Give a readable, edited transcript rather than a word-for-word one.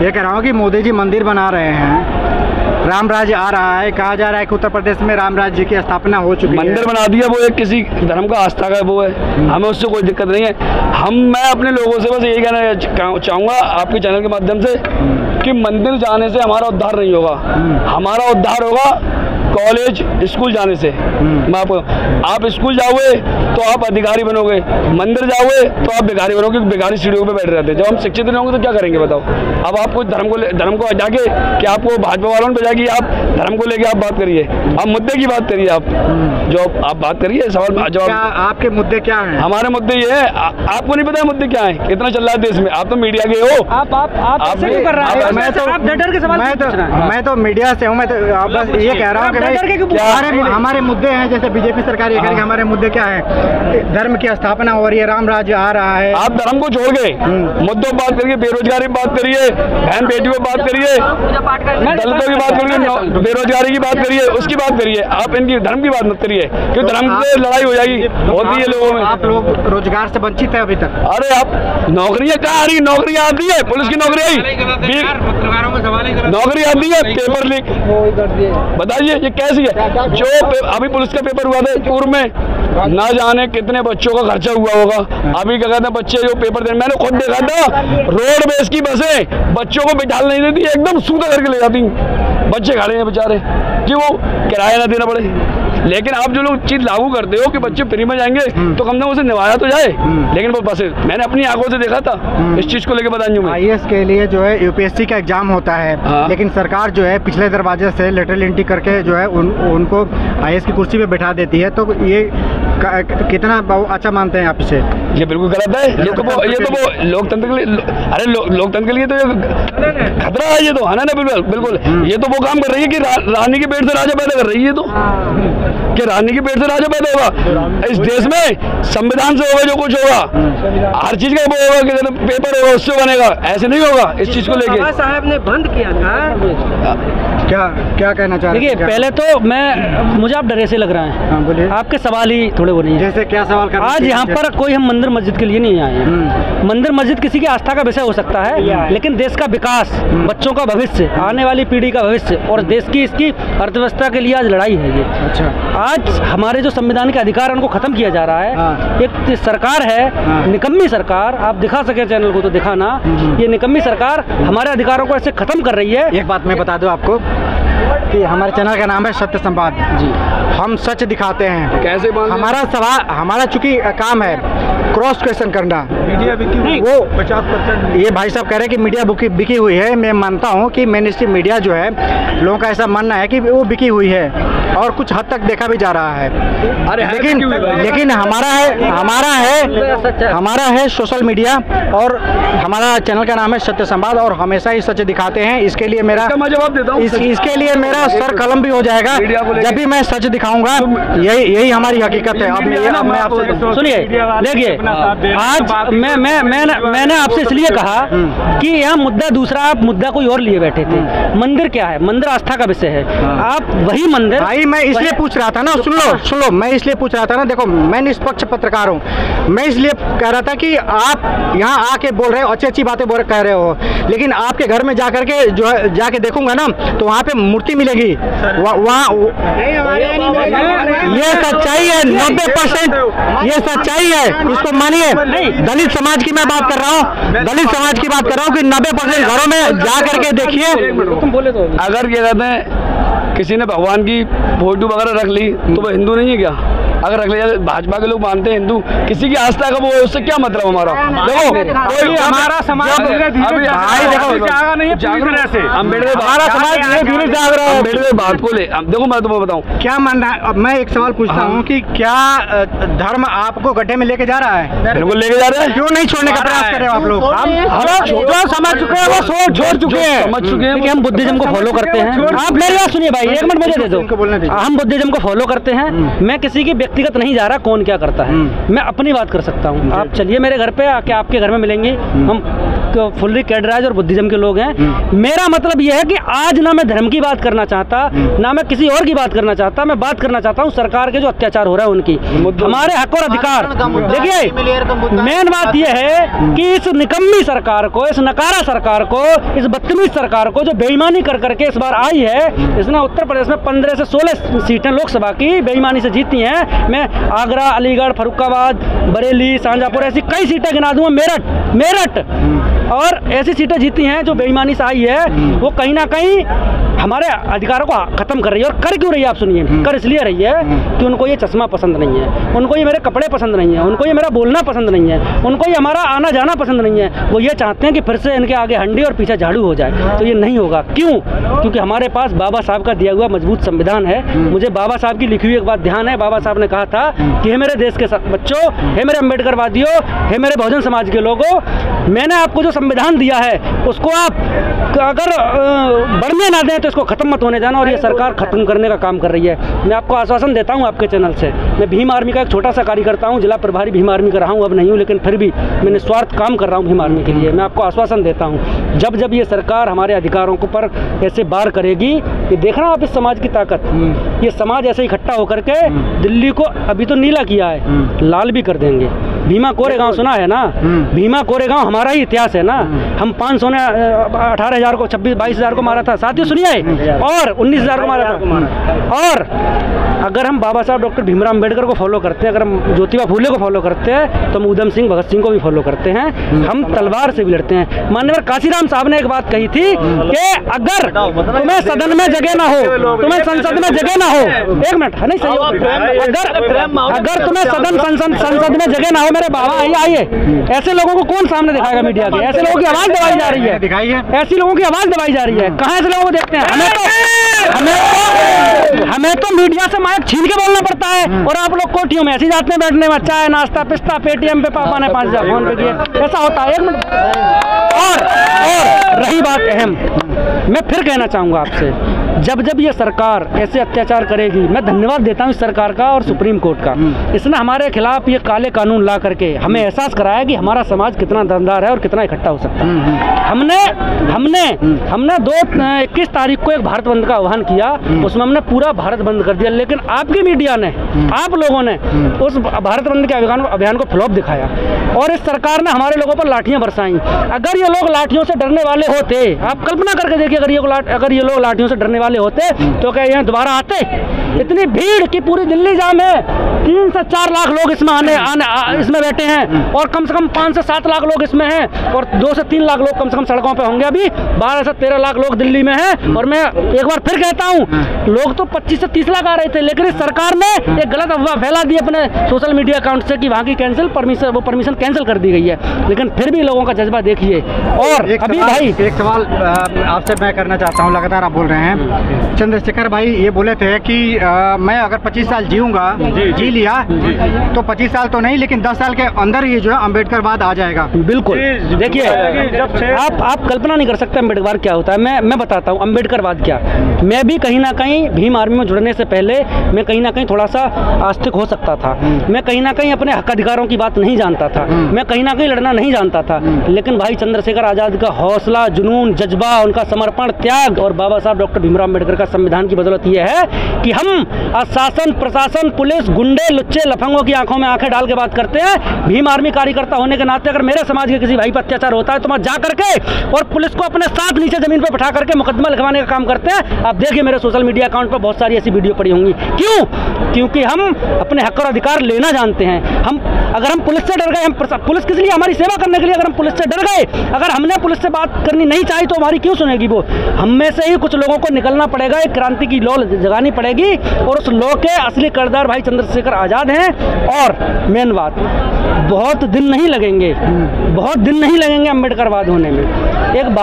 ये कह रहा हूँ कि मोदी जी मंदिर बना रहे हैं, राम राज्य आ रहा है, कहा जा रहा है कि उत्तर प्रदेश में राम राज्य की स्थापना हो चुकी है। मंदिर बना दिया, वो एक किसी धर्म का आस्था का वो है, हमें उससे कोई दिक्कत नहीं है। मैं अपने लोगों से बस यही कहना चाहूँगा आपके चैनल के माध्यम से कि मंदिर जाने से हमारा उद्धार नहीं होगा, हमारा उद्धार होगा कॉलेज स्कूल जाने से। आप स्कूल जाओगे तो आप अधिकारी बनोगे, मंदिर जाओगे तो आप भिखारी बनोगे, भिखारी सीढ़ियों पे बैठे रहते हैं। जब हम शिक्षित नहीं होंगे तो क्या करेंगे बताओ। अब आपको धर्म को जाके कि आपको भाजपा वालों ने बजा कि आप धर्म को लेके आप बात करिए, आप मुद्दे की बात करिए, आप जो आप बात करिए सवाल जवाब। आपके मुद्दे क्या हैं? हमारे मुद्दे ये है, आपको नहीं पता मुद्दे क्या है, कितना चल रहा है देश में। आप तो मीडिया के हो, आप क्यों कर रहे हैं? मैं तो मीडिया से हूँ, मैं तो बस ये कह रहा हूँ हमारे मुद्दे हैं। जैसे बीजेपी सरकार ये कह रही है हमारे मुद्दे क्या है, धर्म की स्थापना हो रही है, राम राज्य आ रहा है। आप धर्म को छोड़ के मुद्दों पर बात करिए, बेरोजगारी की बात करिए, बहन बेटियों की बात करिए, दलितों की बात करिए, बेरोजगारी की बात करिए, उसकी बात करिए। आप इनकी धर्म की बात मत करिए क्योंकि धर्म से लड़ाई हो जाएगी, होती है लोगों में। आप लोग रोजगार से वंचित है अभी तक। अरे आप नौकरियां कहाँ आ रही, नौकरियां आती है, पुलिस की नौकरी आई, नौकरी आती है, पेपर लीक बताइए ये कैसी है। जो अभी पुलिस का पेपर हुआ था पूर्व में, ना जाने कितने बच्चों का खर्चा हुआ होगा। अभी क्या कहते हैं बच्चे जो पेपर दे, मैंने खुद देखा था रोड बेस की बसें बच्चों को बिठाल नहीं देती, एकदम सूधा करके ले जाती, बच्चे खड़े हैं बेचारे कि वो किराया ना देना पड़े। लेकिन आप जो लोग चीज लागू करते हो कि बच्चे फ्री में जाएंगे तो कम से कम उसे निभाया तो जाए, लेकिन वो बस मैंने अपनी आंखों से देखा था इस चीज को लेकर बदायूं में। IAS के लिए जो है यूपीएससी का एग्जाम होता है, लेकिन सरकार जो है पिछले दरवाजे से लेटरल एंट्री करके जो है उनको IAS की कुर्सी पे बैठा देती है। तो ये कितना अच्छा मानते हैं आप इसे? ये बिल्कुल गलत है। ये तो वो लोकतंत्र के लिए, अरे लोकतंत्र के लिए तो ये खतरा है, ये तो है ना बिल्कुल। ये तो वो काम कर रही है कि रानी के पेट से राजा पैदा कर रही है, तो कि रानी के पेट से राजा पैदा होगा। इस देश में संविधान से होगा जो कुछ होगा, हर चीज का वो होगा कि पेपर होगा उससे बनेगा, ऐसे नहीं होगा। इस चीज को लेके बाबा साहब ने बंद किया था। क्या कहना चाह रहे हैं? देखिए पहले तो मुझे आप डरे से लग रहा है। बोलिए। आपके सवाल ही थोड़े वो नहीं है। जैसे क्या सवाल कर? आज यहाँ पर कोई हम मंदिर मस्जिद के लिए नहीं आए हैं। मंदिर मस्जिद किसी की आस्था का विषय हो सकता है, लेकिन देश का विकास, बच्चों का भविष्य, आने वाली पीढ़ी का भविष्य और देश की इसकी अर्थव्यवस्था के लिए आज लड़ाई है ये। अच्छा। आज हमारे जो संविधान के अधिकार है उनको खत्म किया जा रहा है। एक सरकार है निकम्मी सरकार, आप दिखा सके चैनल को तो दिखाना, ये निकम्मी सरकार हमारे अधिकारों को ऐसे खत्म कर रही है। एक बात मैं बता दूं आपको कि हमारे चैनल का नाम है सत्य संवाद जी, हम सच दिखाते हैं। कैसे हमारा सवाल, हमारा चूंकि काम है क्रॉस क्वेश्चन करना। मीडिया बिकी वो 50%। ये भाई साहब कह रहे हैं कि मीडिया बिकी हुई है। मैं मानता हूं कि मेन स्ट्रीम मीडिया जो है, लोगों का ऐसा मानना है कि वो बिकी हुई है और कुछ हद तक देखा भी जा रहा है। लेकिन हमारा है सोशल मीडिया और हमारा चैनल का नाम है सत्य संवाद और हमेशा ही सच दिखाते हैं। इसके लिए मेरा जवाब देता हूं, इसके लिए मेरा सर कलम भी हो जाएगा जब भी मैं सच दिखाऊंगा। यही हमारी हकीकत है। अब मैं आपसे सुनिए, देखिए आज मैंने आपसे इसलिए कहा कि यह मुद्दा दूसरा, आप मुद्दा कोई और लिए बैठे थे। मंदिर क्या है? मंदिर आस्था का विषय है। आप वही मंदिर, भाई मैं इसलिए पूछ रहा था ना, सुन लो मैं इसलिए पूछ रहा था ना, देखो मैं निष्पक्ष पत्रकार हूँ, मैं इसलिए कह रहा था कि आप यहाँ आके बोल रहे हो, अच्छी बातें कह रहे हो, लेकिन आपके घर में जाकर के जो है जाके देखूंगा ना तो वहाँ पे मूर्ति मिलेगी, वहाँ ये सच्चाई है 90%, ये सच्चाई है, इसको मानिए। दलित समाज की मैं बात कर रहा हूँ, दलित समाज की बात कर रहा हूँ कि 90% घरों में जा करके देखिए। अगर क्या कहते हैं किसी ने भगवान की फोटो वगैरह रख ली तो वो हिंदू नहीं है क्या? अगर रख लिया, भाजपा के लोग मानते हैं हिंदू, किसी की आस्था का वो है, उससे क्या मतलब हमारा? देखो कोई हमारा समाज बात को ले, देखो मैं तुम्हें बताऊं क्या मान रहा है। अब मैं एक सवाल पूछता हूँ कि क्या धर्म आपको गड्ढे में लेके जा रहा है? बिल्कुल लेके जा रहा है। क्यों नहीं छोड़ने का प्रयास कर रहे हो आप लोग? हम समझ चुके हैं, वो छोड़ चुके हैं, समझ चुके हैं। हम बुद्धिज्म को फॉलो करते हैं। आप मेरी बात सुनिए भाई, एक मिनट मुझे दे दो। हम बुद्धिज्म को फॉलो करते हैं। मैं किसी की व्यक्तिगत नहीं जा रहा कौन क्या करता है, मैं अपनी बात कर सकता हूँ। आप चलिए मेरे घर पे आके, आपके घर में मिलेंगे, हम फुल्ली कैडराइज और बुद्धिज्म के लोग हैं। मेरा मतलब यह है कि आज ना मैं धर्म की बात करना चाहता, ना मैं किसी और की बात करना चाहता, मैं बात करना चाहता हूँ सरकार के जो अत्याचार हो रहा है उनकी, हमारे हक और अधिकार। देखिए मेन बात यह है कि इस निकम्मी सरकार को, इस नकारा सरकार को, इस बदतमीज सरकार को जो बेईमानी कर करके इस बार आई है, इसने उत्तर प्रदेश में 15 से 16 सीटें लोकसभा की बेईमानी से जीती हैं। मैं आगरा, अलीगढ़, फरुखाबाद, बरेली, शाहजहाँपुर ऐसी कई सीटें गिना दूंगा, मेरठ और ऐसी सीटें जीती हैं जो बेईमानी से आई है। वो कहीं ना कहीं हमारे अधिकारों को खत्म कर रही है। और कर क्यों रही है आप सुनिए, कर इसलिए रही है कि उनको ये चश्मा पसंद नहीं है, उनको ये मेरे कपड़े पसंद नहीं है, उनको ये मेरा बोलना पसंद नहीं है, उनको ये हमारा आना जाना पसंद नहीं है। वो ये चाहते हैं कि फिर से इनके आगे हंडी और पीछे झाड़ू हो जाए। तो ये नहीं होगा। क्यों? क्योंकि हमारे पास बाबा साहब का दिया हुआ मजबूत संविधान है। मुझे बाबा साहब की लिखी हुई एक बात ध्यान है। बाबा साहब ने कहा था कि हे मेरे देश के बच्चों, हे मेरे अम्बेडकर वादियों, हे मेरे बहुजन समाज के लोगों, मैंने आपको जो संविधान दिया है उसको आप अगर बढ़ने ना दें तो इसको खत्म मत होने देना। और ये सरकार खत्म करने का काम कर रही है। मैं आपको आश्वासन देता हूँ आपके चैनल से, मैं भीम आर्मी का एक छोटा सा कार्यकर्ता हूँ, जिला प्रभारी भीम आर्मी का रहा हूँ, अब नहीं हूँ, लेकिन फिर भी मैं निस्वार्थ काम कर रहा हूँ भीम आर्मी के लिए। मैं आपको आश्वासन देता हूँ जब जब ये सरकार हमारे अधिकारों को पर ऐसे बार करेगी, ये देखना आप इस समाज की ताकत, ये समाज ऐसे इकट्ठा होकर के दिल्ली को अभी तो नीला किया है, लाल भी कर देंगे। भीमा कोरेगांव सुना है ना? भीमा कोरेगांव हमारा ही इतिहास है ना। हम 500 ने 18,000 को 22,000 को मारा था, साथियों सुनिए, और 19,000 को मारा था। और अगर हम बाबा साहब डॉक्टर भीमराव अम्बेडकर को फॉलो करते हैं, अगर हम ज्योतिबा फूले को फॉलो करते हैं, तो हम उधम सिंह, भगत सिंह को भी फॉलो करते हैं। हम तलवार से भी लड़ते हैं। माननीय काशीराम साहब ने एक बात कही थी कि अगर तुम्हें सदन में जगह ना हो, तुम्हें संसद में जगह ना हो, एक मिनट, नहीं सही, अगर तुम्हें संसद में जगह ना हो, मेरे बाबा आइए, ऐसे लोगों को कौन सामने दिखाएगा मीडिया के? ऐसे लोगों की आवाज दबाई जा रही है, ऐसी लोगों की आवाज दबाई जा रही है। कहाँ ऐसे लोगों को देखते हैं? हमें तो मीडिया से माइक छीन के बोलना पड़ता है, और आप लोग कोठियों में ऐसे जाते हैं बैठने में, चाय नाश्ता पिस्ता पेटीएम पे पापा ने 5,000 फोन पे किए, ऐसा होता है। एक मिनट, और रही बात अहम, मैं फिर कहना चाहूँगा आपसे, जब जब ये सरकार ऐसे अत्याचार करेगी, मैं धन्यवाद देता हूँ इस सरकार का और सुप्रीम कोर्ट का। इसने हमारे खिलाफ ये काले कानून ला करके हमें एहसास कराया कि हमारा समाज कितना दमदार है और कितना इकट्ठा हो सकता है। हमने 21 तारीख को एक भारत बंद का आह्वान किया, उसमें हमने पूरा भारत बंद कर दिया, लेकिन आपकी मीडिया ने, आप लोगों ने उस भारत बंद के अभियान को फ्लॉप दिखाया, और इस सरकार ने हमारे लोगों पर लाठियां बरसाई। अगर ये लोग लाठियों से डरने वाले होते, आप कल्पना करके देखिए, अगर ये लोग लाठियों से डरने वाले होते तो क्या यहाँ दोबारा आते? इतनी भीड़ की पूरी दिल्ली जाम है, 3 से 4 लाख लोग इसमें इसमें बैठे हैं, और कम से कम 5 से 7 लाख लोग इसमें हैं, और 2 से 3 लाख लोग कम से कम सड़कों पे होंगे। अभी 12 से 13 लाख लोग दिल्ली में हैं, और मैं एक बार फिर कहता हूँ, लोग तो 25 से 30 लाख आ रहे थे, लेकिन इस सरकार ने एक गलत अफवाह फैला दी अपने सोशल मीडिया अकाउंट से कि वहाँ की परमिशन कैंसिल कर दी गई है, लेकिन फिर भी लोगों का जज्बा देखिए। और अभी भाई एक सवाल आपसे मैं करना चाहता हूँ, लगातार आप बोल रहे हैं, चंद्रशेखर भाई ये बोले थे कि मैं अगर 25 साल जीऊंगा, जी लिया तो 25 साल तो नहीं, लेकिन 10 साल के अंदर ही जो है अम्बेडकरवाद आ जाएगा। बिल्कुल, देखिए आप कल्पना नहीं कर सकते अम्बेडकर क्या होता है। मैं बताता हूँ अम्बेडकरवाद क्या। मैं भी कहीं ना कहीं भीम आर्मी में जुड़ने से पहले मैं कहीं ना कहीं थोड़ा सा आस्तिक हो सकता था, मैं कहीं ना कहीं अपने हक अधिकारों की बात नहीं जानता था, मैं कहीं ना कहीं लड़ना नहीं जानता था, लेकिन भाई चंद्रशेखर आज़ाद का हौसला, जुनून, जज्बा, उनका समर्पण, त्याग, और बाबा साहब डॉक्टर भीमराव अम्बेडकर का संविधान की बदौलत ये है कि हम शासन, प्रशासन, पुलिस, गुंडे, लुच्चे, लफंगों की आंखों में आंखें डाल के बात करते हैं। भीम आर्मी कार्यकर्ता होने के नाते अगर मेरे समाज के किसी भाई पर अत्याचार होता है तो मैं जा करके और पुलिस को अपने साथ नीचे जमीन पर बैठा करके मुकदमा लिखवाने का काम करते हैं। आप देखिए मेरे सोशल मीडिया अकाउंट पर बहुत सारी ऐसी वीडियो पड़ी होंगी। क्यों? क्योंकि हम अपने हक और अधिकार लेना जानते हैं। अगर हम पुलिस से डर गए, हम पुलिस किस लिए? हमारी सेवा करने के लिए। अगर हम पुलिस से डर गए, अगर हमने पुलिस से बात करनी नहीं चाहिए तो हमारी क्यों सुनेगी वो? हम में से ही कुछ लोगों को निकलना पड़ेगा, एक क्रांति की लौ जगानी पड़ेगी, और उस लौ के असली किरदार भाई चंद्रशेखर आज़ाद हैं। और मेन बात, बहुत दिन नहीं लगेंगे, बहुत दिन नहीं लगेंगे अम्बेडकरवाद होने में। एक बात